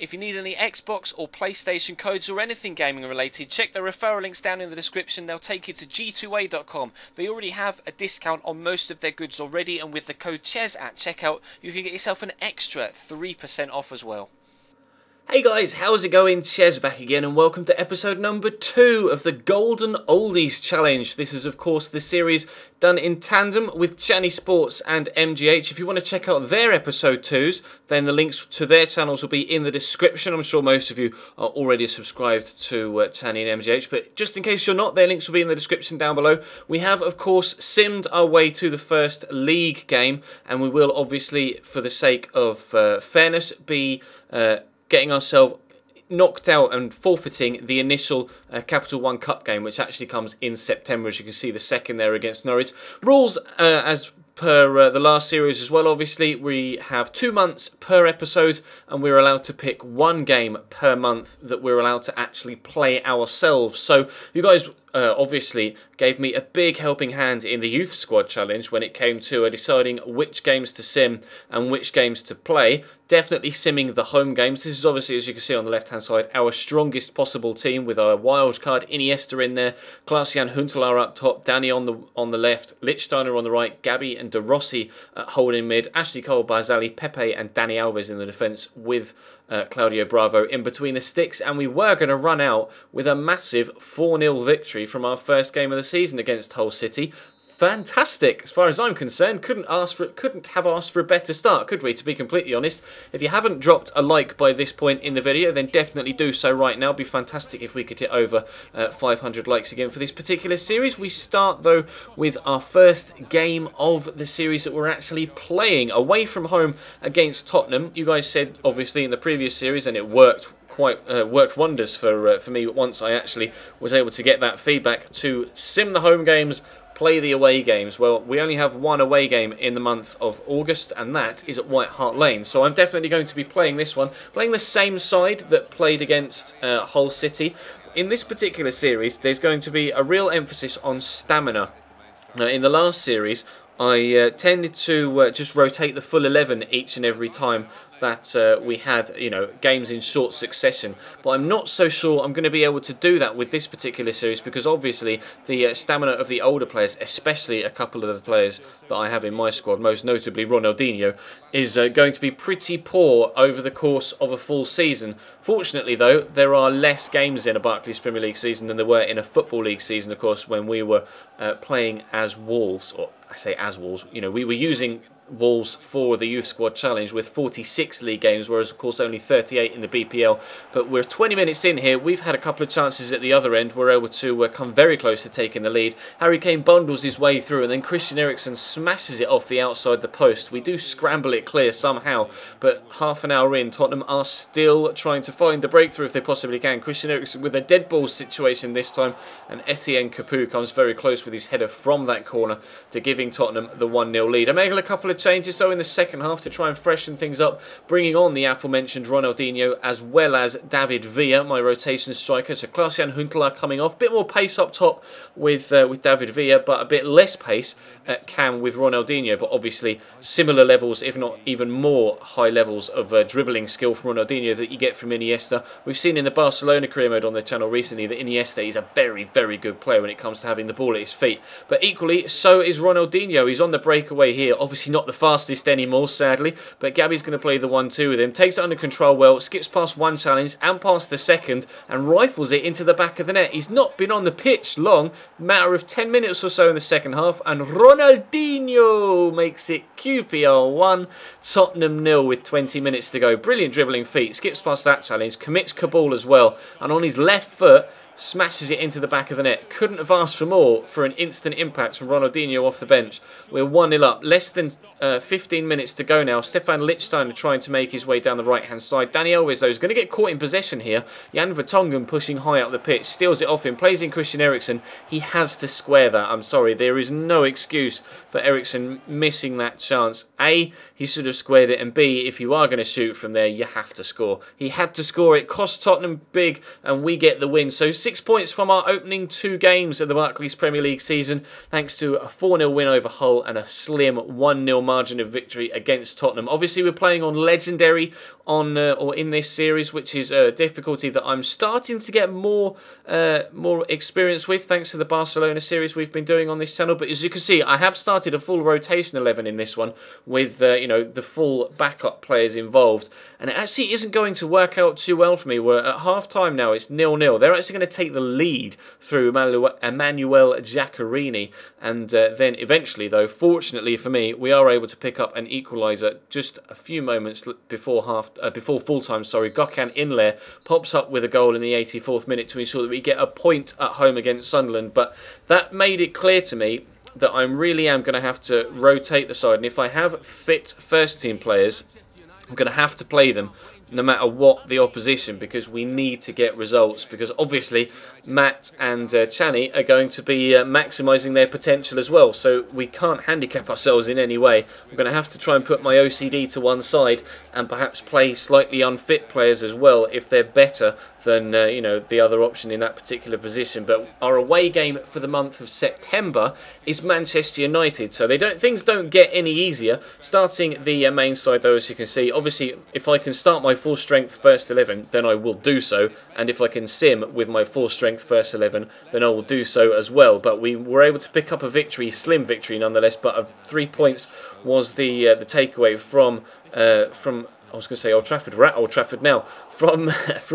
If you need any Xbox or PlayStation codes or anything gaming related, check the referral links down in the description. They'll take you to g2a.com. They already have a discount on most of their goods already, and with the code CHES at checkout, you can get yourself an extra 3% off as well. Hey guys, how's it going? Ches back again, and welcome to episode number 2 of the Golden Oldies Challenge. This is, of course, the series done in tandem with CaniSports and MGH. If you want to check out their episode 2s, then the links to their channels will be in the description. I'm sure most of you are already subscribed to Chani and MGH, but just in case you're not, their links will be in the description down below. We have, of course, simmed our way to the first league game, and we will obviously, for the sake of fairness, be getting ourselves knocked out and forfeiting the initial Capital One Cup game, which actually comes in September, as you can see, the second there against Norwich. Rules, as per the last series as well, obviously, we have 2 months per episode, and we're allowed to pick one game per month that we're allowed to actually play ourselves. So you guys obviously gave me a big helping hand in the youth squad challenge when it came to deciding which games to sim and which games to play. Definitely simming the home games. This is obviously, as you can see on the left hand side, our strongest possible team with our wild card Iniesta in there, Klaas-Jan Huntelaar up top, Danny on the left, Lichtsteiner on the right, Gabby and De Rossi holding mid, Ashley Cole, Barzali, Pepe and Dani Alves in the defence with Claudio Bravo in between the sticks, and we were going to run out with a massive 4-0 victory from our first game of the season against Hull City. Fantastic, as far as I'm concerned. Couldn't have asked for a better start, could we, to be completely honest. If you haven't dropped a like by this point in the video, then definitely do so right now. It'd be fantastic if we could hit over 500 likes again for this particular series. We start, though, with our first game of the series that we're actually playing away from home against Tottenham. You guys said, obviously, in the previous series, and it worked worked wonders for me once I actually was able to get that feedback, to sim the home games, play the away games. Well, we only have one away game in the month of August, and that is at White Hart Lane. So I'm definitely going to be playing this one, playing the same side that played against Hull City. In this particular series, there's going to be a real emphasis on stamina. In the last series, I tended to just rotate the full 11 each and every time that we had, games in short succession. But I'm not so sure I'm going to be able to do that with this particular series, because obviously the stamina of the older players, especially a couple of the players that I have in my squad, most notably Ronaldinho, is going to be pretty poor over the course of a full season. Fortunately, though, there are less games in a Barclays Premier League season than there were in a Football League season, of course, when we were playing as Wolves, or I say as Wolves, we were using Wolves for the Youth Squad Challenge with 46 league games, whereas of course only 38 in the BPL. But we're 20 minutes in here. We've had a couple of chances at the other end. We're able to come very close to taking the lead. Harry Kane bundles his way through, and then Christian Eriksen smashes it off the outside the post. We do scramble it clear somehow, but half an hour in, Tottenham are still trying to find the breakthrough if they possibly can. Christian Eriksen with a dead ball situation this time, and Etienne Capoue comes very close with his header from that corner to giving Tottenham the 1-0 lead. I'm making a couple of changes though in the second half to try and freshen things up, bringing on the aforementioned Ronaldinho as well as David Villa, my rotation striker. So Klaas-Jan Huntelaar coming off, bit more pace up top with David Villa, but a bit less pace at Cam with Ronaldinho. But obviously similar levels, if not even more high levels of dribbling skill from Ronaldinho that you get from Iniesta. We've seen in the Barcelona career mode on the channel recently that Iniesta is a very, very good player when it comes to having the ball at his feet. But equally, so is Ronaldinho. He's on the breakaway here. Obviously not the fastest anymore, sadly, but Gabby's going to play the 1-2 with him, takes it under control well, skips past one challenge and past the second, and rifles it into the back of the net. He's not been on the pitch long, matter of 10 minutes or so in the second half, and Ronaldinho makes it QPR 1, Tottenham 0 with 20 minutes to go. Brilliant dribbling feet, skips past that challenge, commits Kabul as well, and on his left foot smashes it into the back of the net. Couldn't have asked for more for an instant impact from Ronaldinho off the bench. We're 1-0 up. Less than 15 minutes to go now. Stefan Lichtsteiner trying to make his way down the right-hand side. Dani Alves, though, is going to get caught in possession here. Jan Vertonghen pushing high up the pitch. Steals it off him. Plays in Christian Eriksen. He has to square that. I'm sorry. There is no excuse for Eriksen missing that chance. A, he should have squared it. And B, if you are going to shoot from there, you have to score. He had to score. It cost Tottenham big, and we get the win. So 6 points from our opening 2 games of the Barclays Premier League season, thanks to a 4-0 win over Hull and a slim 1-0 margin of victory against Tottenham. Obviously, we're playing on Legendary or in this series, which is a difficulty that I'm starting to get more experience with, thanks to the Barcelona series we've been doing on this channel. But as you can see, I have started a full rotation 11 in this one with the full backup players involved, and it actually isn't going to work out too well for me. We're at half time now, it's 0-0. They're actually going to take the lead through Emmanuel Giaccherini, and then eventually, though, fortunately for me, we are able to pick up an equaliser just a few moments before full time. Gökhan Inler pops up with a goal in the 84th minute to ensure that we get a point at home against Sunderland. But that made it clear to me that I really am going to have to rotate the side, and if I have fit first team players, I'm going to have to play them no matter what the opposition, because we need to get results, because obviously Matt and Chani are going to be maximising their potential as well, so we can't handicap ourselves in any way. I'm going to have to try and put my OCD to one side and perhaps play slightly unfit players as well if they're better than the other option in that particular position. But our away game for the month of September is Manchester United, so things don't get any easier. Starting the main side though, as you can see, obviously if I can start my full strength first 11, then I will do so, and if I can sim with my full strength first 11, then I will do so as well. But we were able to pick up a victory, slim victory nonetheless, but 3 points was the takeaway from I was going to say Old Trafford. We're at Old Trafford now. From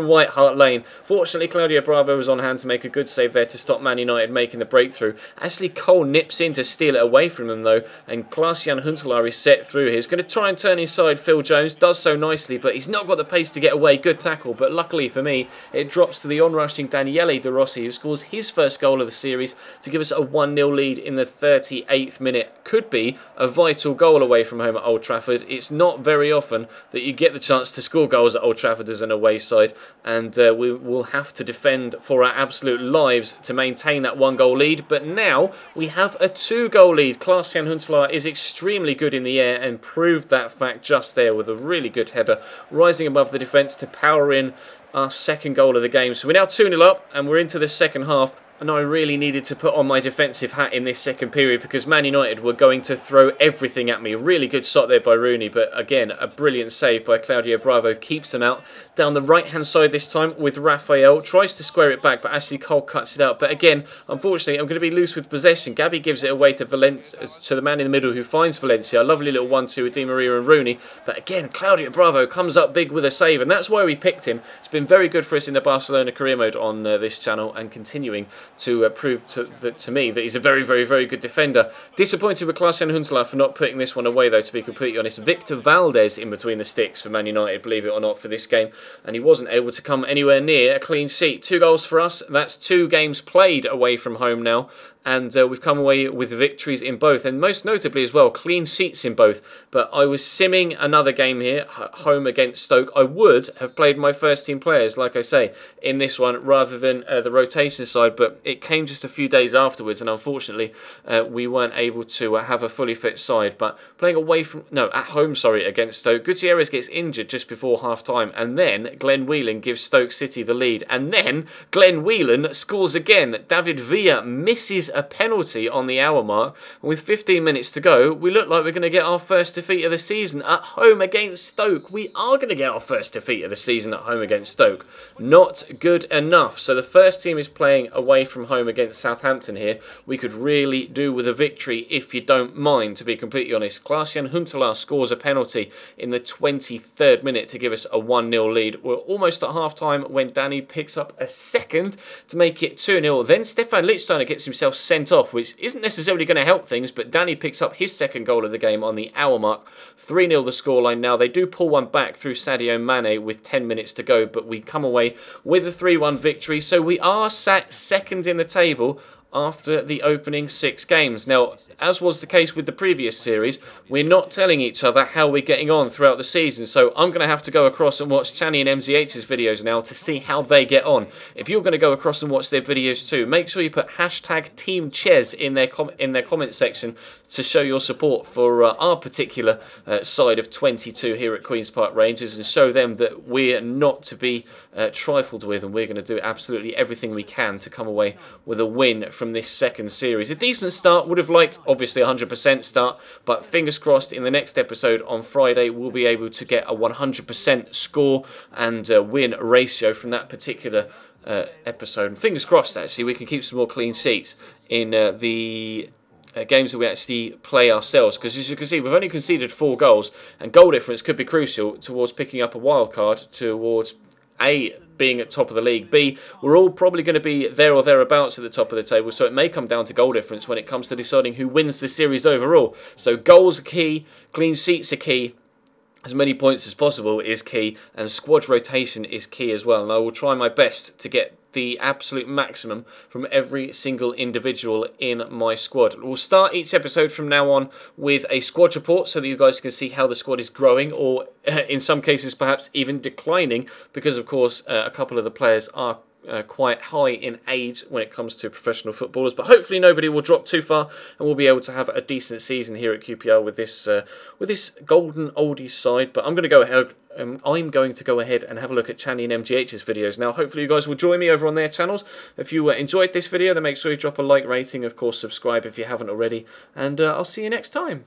White Hart Lane. Fortunately, Claudio Bravo was on hand to make a good save there to stop Man United making the breakthrough. Ashley Cole nips in to steal it away from them, though, and Klaas-Jan Huntelaar is set through here. He's going to try and turn inside Phil Jones. Does so nicely, but he's not got the pace to get away. Good tackle, but luckily for me, it drops to the on-rushing Daniele De Rossi, who scores his first goal of the series to give us a 1-0 lead in the 38th minute. Could be a vital goal away from home at Old Trafford. It's not very often that you get the chance to score goals at Old Trafford as an away side, and we will have to defend for our absolute lives to maintain that 1-goal lead. But now we have a 2-goal lead. Klaas-Jan Huntelaar is extremely good in the air and proved that fact just there with a really good header, rising above the defence to power in our second goal of the game. So we're now 2-0 up and we're into the second half. And I really needed to put on my defensive hat in this second period because Man United were going to throw everything at me. Really good shot there by Rooney, but again, a brilliant save by Claudio Bravo. Keeps them out. Down the right-hand side this time with Raphael. Tries to square it back, but Ashley Cole cuts it out. But again, unfortunately, I'm going to be loose with possession. Gabby gives it away to the man in the middle who finds Valencia. A lovely little 1-2 with Di Maria and Rooney. But again, Claudio Bravo comes up big with a save, and that's why we picked him. It's been very good for us in the Barcelona career mode on this channel, and continuing to prove to me that he's a very, very, very good defender. Disappointed with Klaas-Jan Huntelaar for not putting this one away, though, to be completely honest. Victor Valdez in between the sticks for Man United, believe it or not, for this game, and he wasn't able to come anywhere near a clean sheet. 2 goals for us. That's 2 games played away from home now. And we've come away with victories in both, and most notably as well, clean sheets in both. But I was simming another game here, home against Stoke. I would have played my first team players, like I say, in this one, rather than the rotation side, but it came just a few days afterwards, and unfortunately, we weren't able to have a fully fit side. But playing at home, against Stoke, Gutierrez gets injured just before half-time, and then Glenn Whelan gives Stoke City the lead, and then Glenn Whelan scores again. David Villa misses a penalty on the hour mark, and with 15 minutes to go, we look like we're going to get our first defeat of the season at home against Stoke. We are going to get our first defeat of the season at home against Stoke. Not good enough. So the first team is playing away from home against Southampton here. We could really do with a victory if you don't mind, to be completely honest. Klaas-Jan Huntelaar scores a penalty in the 23rd minute to give us a 1-0 lead. We're almost at half-time when Danny picks up a second to make it 2-0. Then Stefan Lichtsteiner gets himself sent off, which isn't necessarily going to help things, but Danny picks up his second goal of the game on the hour mark. 3-0 the scoreline now. They do pull one back through Sadio Mane with 10 minutes to go, but we come away with a 3-1 victory. So we are sat second in the table after the opening 6 games. Now, as was the case with the previous series, we're not telling each other how we're getting on throughout the season, so I'm going to have to go across and watch Chani and MGH's videos now to see how they get on. If you're going to go across and watch their videos too, make sure you put hashtag #TeamChez in their comment section to show your support for our particular side of 22 here at Queen's Park Rangers, and show them that we're not to be trifled with, and we're going to do absolutely everything we can to come away with a win from this second series. A decent start. Would have liked obviously 100% start, but fingers crossed in the next episode on Friday we'll be able to get a 100% score and win ratio from that particular episode. And fingers crossed actually we can keep some more clean sheets in the games that we actually play ourselves, because as you can see we've only conceded 4 goals, and goal difference could be crucial towards picking up a wild card towards A, being at top of the league, B, we're all probably going to be there or thereabouts at the top of the table, so it may come down to goal difference when it comes to deciding who wins the series overall. So goals are key, clean sheets are key, as many points as possible is key, and squad rotation is key as well, and I will try my best to get the absolute maximum from every single individual in my squad. We'll start each episode from now on with a squad report so that you guys can see how the squad is growing, or in some cases perhaps even declining, because of course a couple of the players are quite high in age when it comes to professional footballers, but hopefully nobody will drop too far and we'll be able to have a decent season here at QPR with this golden oldies side. But I'm going to go ahead and have a look at Chani and MGH's videos now. Hopefully you guys will join me over on their channels. If you enjoyed this video, then make sure you drop a like rating, of course subscribe if you haven't already, and I'll see you next time.